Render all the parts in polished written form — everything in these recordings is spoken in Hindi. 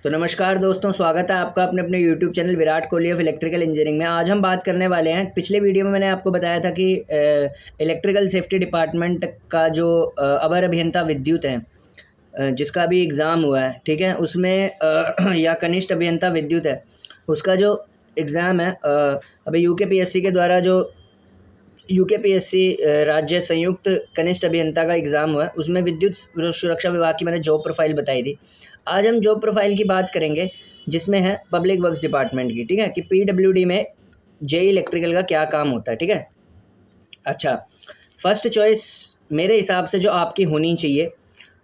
तो नमस्कार दोस्तों, स्वागत है आपका अपने अपने YouTube channel Virat Kohli of electrical engineering में। आज हम बात करने वाले हैं, पिछले वीडियो में मैंने आपको बताया था कि इलेक्ट्रिकल सेफ्टी डिपार्टमेंट का जो अवर अभियंता विद्युत है, जिसका अभी एग्ज़ाम हुआ है, ठीक है, उसमें या कनिष्ठ अभियंता विद्युत है, उसका जो एग्ज़ाम है अभी यूकेपीएससी के द्वारा जो यूकेपीएससी राज्य संयुक्त कनिष्ठ अभियंता का एग्ज़ाम हुआ है, उसमें विद्युत सुरक्षा विभाग की मैंने जॉब प्रोफाइल बताई थी। आज हम जॉब प्रोफाइल की बात करेंगे, जिसमें है पब्लिक वर्क्स डिपार्टमेंट की, ठीक है, कि पीडब्ल्यूडी में जेई इलेक्ट्रिकल का क्या काम होता है, ठीक है। अच्छा, फर्स्ट चॉइस मेरे हिसाब से जो आपकी होनी चाहिए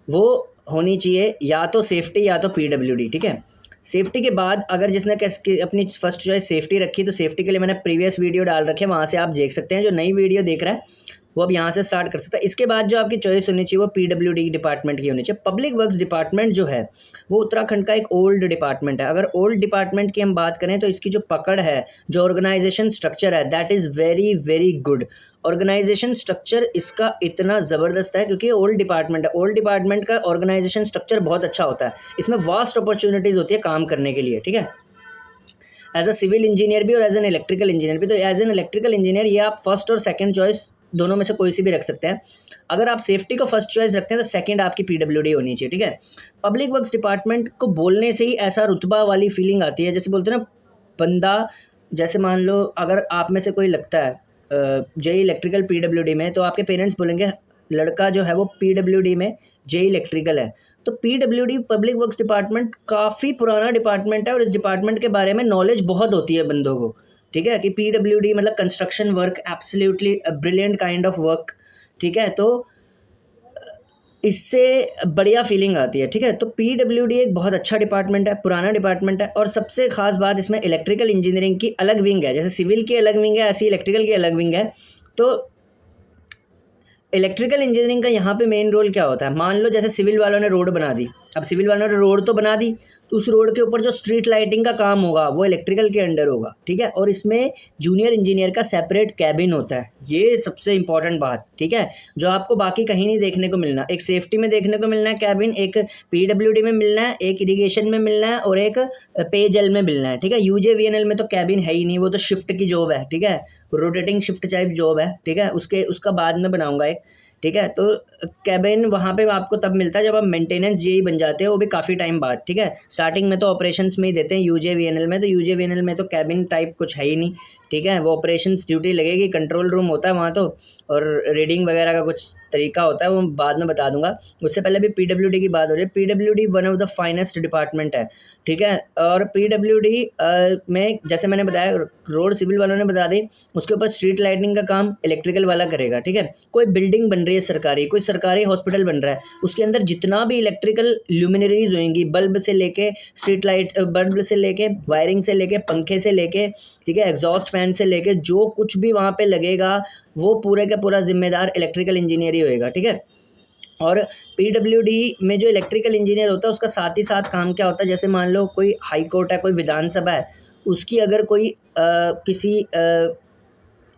वो होनी चाहिए या तो सेफ्टी या तो पीडब्ल्यूडी, ठीक है। सेफ्टी के बाद अगर जिसने अपनी फर्स्ट चॉइस सेफ्टी रखी, तो सेफ्टी के लिए मैंने प्रीवियस वीडियो डाल रखे हैं, वहाँ से आप देख सकते हैं। जो नई वीडियो देख रहा है वो अब यहाँ से स्टार्ट कर सकता है। इसके बाद जो आपकी चॉइस होनी चाहिए वो पीडब्ल्यूडी डिपार्टमेंट की होनी चाहिए। पब्लिक वर्क्स डिपार्टमेंट जो है वो उत्तराखंड का एक ओल्ड डिपार्टमेंट है। अगर ओल्ड डिपार्टमेंट की हम बात करें तो इसकी जो पकड़ है, जो ऑर्गेनाइजेशन स्ट्रक्चर है, that is very very good. Organization structure इसका इतना ज़बरदस्त है क्योंकि ओल्ड डिपार्टमेंट है। ओल्ड डिपार्टमेंट का ऑर्गेनाइजेशन स्ट्रक्चर बहुत अच्छा होता है। इसमें वास्ट अपॉर्चुनिटीज़ होती है काम करने के लिए, ठीक है, एज अ सिविल इंजीनियर भी और एज एन इलेक्ट्रिकल इंजीनियर भी। तो एज एन इलेक्ट्रिकल इंजीनियर ये आप फर्स्ट और सेकंड चॉइस दोनों में से कोई सी भी रख सकते हैं। अगर आप सेफ्टी को फर्स्ट चॉइस रखते हैं तो सेकंड आपकी पीडब्ल्यूडी होनी चाहिए, ठीक है। पब्लिक वर्क्स डिपार्टमेंट को बोलने से ही ऐसा रुतबा वाली फीलिंग आती है, जैसे बोलते हैं ना बंदा, जैसे मान लो अगर आप में से कोई लगता है जेई इलेक्ट्रिकल पीडब्ल्यूडी में, तो आपके पेरेंट्स बोलेंगे लड़का जो है वो पीडब्ल्यूडी में जेई इलेक्ट्रिकल है। तो पीडब्ल्यूडी पब्लिक वर्क्स डिपार्टमेंट काफ़ी पुराना डिपार्टमेंट है और इस डिपार्टमेंट के बारे में नॉलेज बहुत होती है बंदों को, ठीक है, कि पीडब्ल्यूडी मतलब construction work, absolutely brilliant kind of work, ठीक है। तो इससे बढ़िया फीलिंग आती है, ठीक है। तो पीडब्ल्यूडी एक बहुत अच्छा डिपार्टमेंट है, पुराना डिपार्टमेंट है, और सबसे खास बात इसमें इलेक्ट्रिकल इंजीनियरिंग की अलग विंग है। जैसे सिविल की अलग विंग है, ऐसी इलेक्ट्रिकल की अलग विंग है। तो इलेक्ट्रिकल इंजीनियरिंग का यहाँ पे मेन रोल क्या होता है, मान लो जैसे सिविल वालों ने रोड बना दी, अब सिविल वालों ने रोड तो बना दी, तो उस रोड के ऊपर जो स्ट्रीट लाइटिंग का काम होगा वो इलेक्ट्रिकल के अंडर होगा, ठीक है। और इसमें जूनियर इंजीनियर का सेपरेट कैबिन होता है, ये सबसे इंपॉर्टेंट बात, ठीक है, जो आपको बाकी कहीं नहीं देखने को मिलना। एक सेफ्टी में देखने को मिलना है कैबिन, एक पीडब्ल्यूडी में मिलना है, एक इरिगेशन में मिलना है, और एक पेयजल में मिलना है, ठीक है। यूजेवीएनएल में तो कैबिन है ही नहीं, वो तो शिफ्ट की जॉब है, ठीक है, रोटेटिंग शिफ्ट टाइप जॉब है, ठीक है। उसका बाद में बनाऊंगा एक, ठीक है। तो कैबिन वहाँ पे आपको तब मिलता है जब आप मेंटेनेंस जेई बन जाते हो, वो भी काफ़ी टाइम बाद, ठीक है। स्टार्टिंग में तो ऑपरेशंस में ही देते हैं यूजेवीएनएल में, तो यूजेवीएनएल में तो कैबिन टाइप कुछ है ही नहीं, ठीक है। वो ऑपरेशंस ड्यूटी लगेगी, कंट्रोल रूम होता है वहाँ तो, और रीडिंग वगैरह का कुछ तरीका होता है, वो बाद में बता दूंगा। उससे पहले भी पीडब्ल्यूडी की बात हो रही है। PWD one of the finest department है, ठीक है। और पीडब्ल्यूडी में जैसे मैंने बताया, रोड सिविल वालों ने बता दी, उसके ऊपर स्ट्रीट लाइटिंग का काम इलेक्ट्रिकल वाला करेगा, ठीक है। कोई बिल्डिंग बन रही है सरकारी, कोई सरकारी हॉस्पिटल बन रहा है, उसके अंदर जितना भी इलेक्ट्रिकल ल्यूमिनरीज होंगी, बल्ब से लेके स्ट्रीट लाइट, बल्ब से लेके वायरिंग से लेके पंखे से लेके, ठीक है, एग्जॉस्ट फैन से लेके जो कुछ भी वहाँ पे लगेगा वो पूरे का पूरा जिम्मेदार इलेक्ट्रिकल इंजीनियर ही होएगा, ठीक है। और पीडब्ल्यूडी में जो इलेक्ट्रिकल इंजीनियर होता है उसका साथ ही साथ काम क्या होता है, जैसे मान लो कोई हाई कोर्ट है, कोई विधानसभा है, उसकी अगर कोई किसी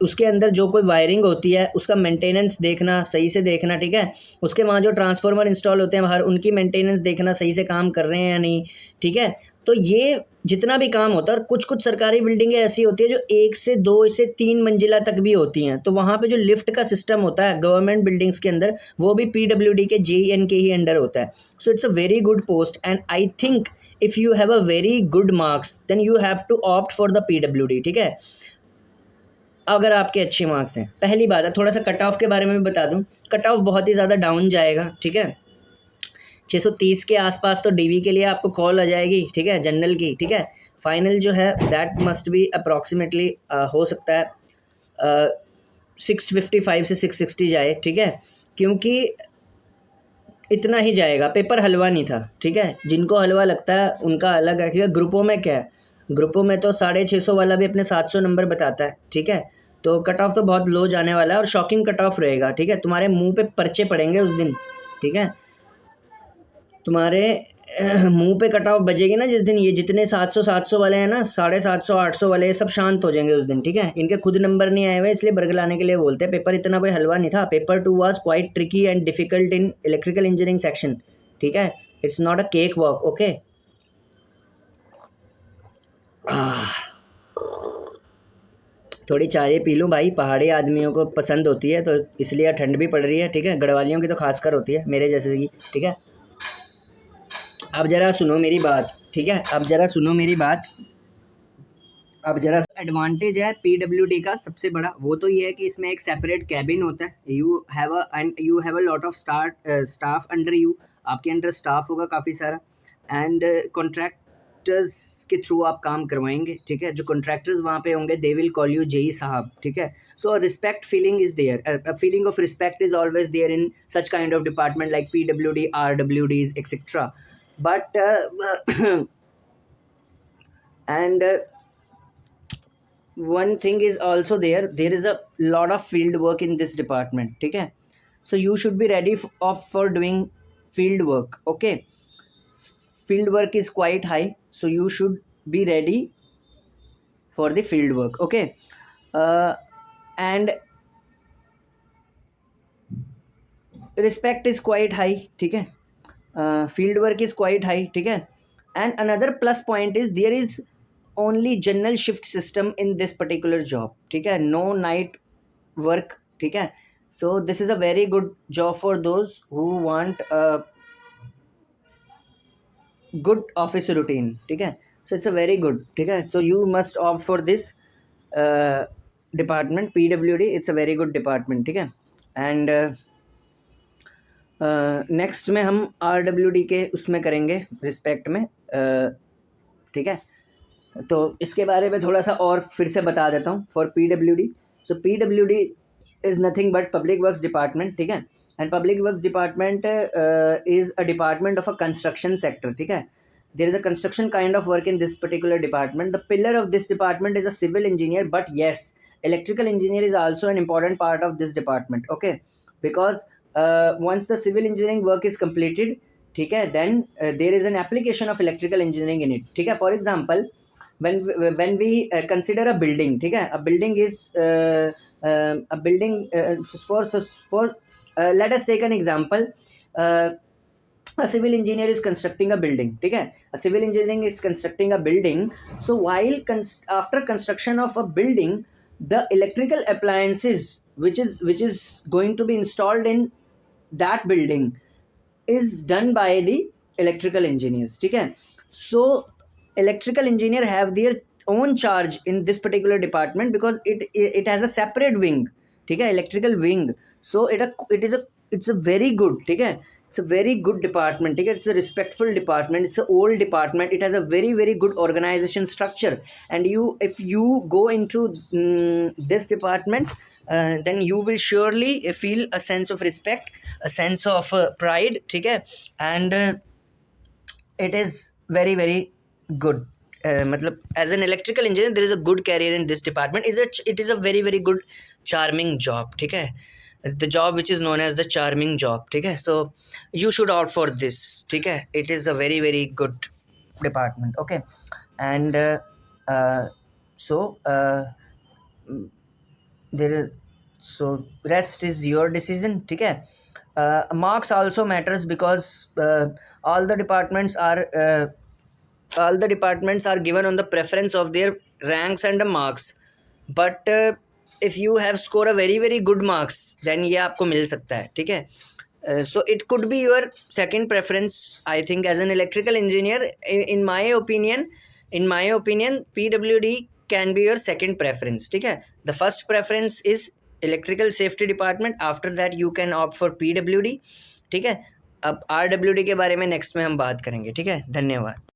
उसके अंदर जो कोई वायरिंग होती है उसका मेंटेनेंस देखना, सही से देखना, ठीक है। उसके वहाँ जो ट्रांसफार्मर इंस्टॉल होते हैं बाहर, उनकी मेंटेनेंस देखना, सही से काम कर रहे हैं या नहीं, ठीक है। तो ये जितना भी काम होता है, और कुछ कुछ सरकारी बिल्डिंगें ऐसी होती है जो 1 से 2 से 3 मंजिला तक भी होती हैं, तो वहाँ पे जो लिफ्ट का सिस्टम होता है गवर्नमेंट बिल्डिंग्स के अंदर, वो भी पीडब्ल्यूडी के जेईएन के ही अंडर होता है। So it's a very good post, and I think if you have a very good marks then you have to opt for the PWD, ठीक है, अगर आपके अच्छे मार्क्स हैं। पहली बात है, थोड़ा सा कट ऑफ के बारे में भी बता दूं, कट ऑफ बहुत ही ज़्यादा डाउन जाएगा, ठीक है। 630 के आसपास तो डीवी के लिए आपको कॉल आ जाएगी, ठीक है, जनरल की, ठीक है। फाइनल जो है दैट मस्ट बी अप्रॉक्सीमेटली हो सकता है 655 से 660 जाए, ठीक है, क्योंकि इतना ही जाएगा। पेपर हलवा नहीं था, ठीक है, जिनको हलवा लगता है उनका अलग है, ठीक है। ग्रुपों में क्या है, ग्रुपों में तो 650 वाला भी अपने 700 नंबर बताता है, ठीक है। तो कट ऑफ तो बहुत लो जाने वाला है और शॉकिंग कट ऑफ रहेगा, ठीक है। तुम्हारे मुंह पे पर्चे पड़ेंगे उस दिन, ठीक है, तुम्हारे मुंह पे कट ऑफ बजेगी ना जिस दिन, ये जितने 700 वाले हैं ना, 750 800 वाले, ये सब शांत हो जाएंगे उस दिन, ठीक है। इनके खुद नंबर नहीं आए हुए इसलिए बरगलाने के लिए बोलते हैं। पेपर इतना कोई हलवा नहीं था। Paper 2 was quite tricky and difficult in electrical engineering section, ठीक है, it's not a cake walk, okay. थोड़ी चाय पी लूँ भाई, पहाड़ी आदमियों को पसंद होती है तो इसलिए ठंड भी पड़ रही है, ठीक है, गढ़वालियों की तो खासकर होती है, मेरे जैसे की, ठीक है। अब ज़रा सुनो मेरी बात, ठीक है, अब ज़रा सुनो मेरी बात। अब ज़रा एडवांटेज है पीडब्ल्यूडी का सबसे बड़ा, वो तो ये है कि इसमें एक सेपरेट कैबिन होता है, you have a lot of staff under you, आपके अंडर स्टाफ होगा काफ़ी सारा, एंड कॉन्ट्रैक्टर्स के थ्रू आप काम करवाएंगे, ठीक है। जो कॉन्ट्रैक्टर्स वहाँ पे होंगे they will call you JE साहब, ठीक है। So respect feeling is there, feeling of respect is always there in such kind of department like PWD, RWDs etcetera, but and one thing is also there is a lot of field work in this department, ठीक है। So you should be ready for doing field work, okay। Field work is quite high, so you should be ready for the field work, okay। And respect is quite high, ठीक है। Field work is quite high, ठीक है। And another plus point is there is only general shift system in this particular job, ठीक है, no night work, ठीक है। So this is a very good job for those who want a good office routine, ठीक है। So it's a very good, ठीक है। So you must opt for this department PWD, it's a very good department, ठीक है। And नेक्स्ट में हम RWD के उसमें करेंगे रिस्पेक्ट में, ठीक है। तो इसके बारे में थोड़ा सा और फिर से बता देता हूँ for PWD। So PWD is nothing but public works department, ठीक है। And public works department is a department of a construction sector, ठीक है। there is a construction kind of work in this particular department. The pillar of this department is a civil engineer, but yes, electrical engineer is also an important part of this department, okay, because once the civil engineering work is completed, ठीक है, then there is an application of electrical engineering in it, ठीक है। For example, when we consider a building, ठीक है, a building is a building for let us take an example. A civil engineer is constructing a building, ठीक है, a civil engineering is constructing a building. So while after construction of a building, the electrical appliances which is going to be installed in that building is done by the electrical engineers, ठीक है। So electrical engineer have their own charge in this particular department because it has a separate wing, ठीक है, electrical wing. So it's a very good, ठीक है, it's a very good department, ठीक है, it's a respectful department, it's an old department, it has a very very good organization structure, and if you go into this department, then you will surely feel a sense of respect, a sense of pride, ठीक है, and it is very very good. मतलब as an electrical engineer there is a good career in this department. It is a very very good charming job, ठीक है, the job which is known as the charming job, ठीक है। So you should opt for this, ठीक है, it is a very very good department, okay। And there is, so rest is your decision, ठीक है। Marks also matters because all the departments are given on the preference of their ranks and the marks, but if you have scored a very very good marks then ये आपको मिल सकता है, ठीक है। So it could be your second preference, I think, as an electrical engineer. In my opinion PWD can be your second preference, ठीक है। The first preference is electrical safety department, after that you can opt for PWD, ठीक है। अब RWD के बारे में नेक्स्ट में हम बात करेंगे, ठीक है। धन्यवाद।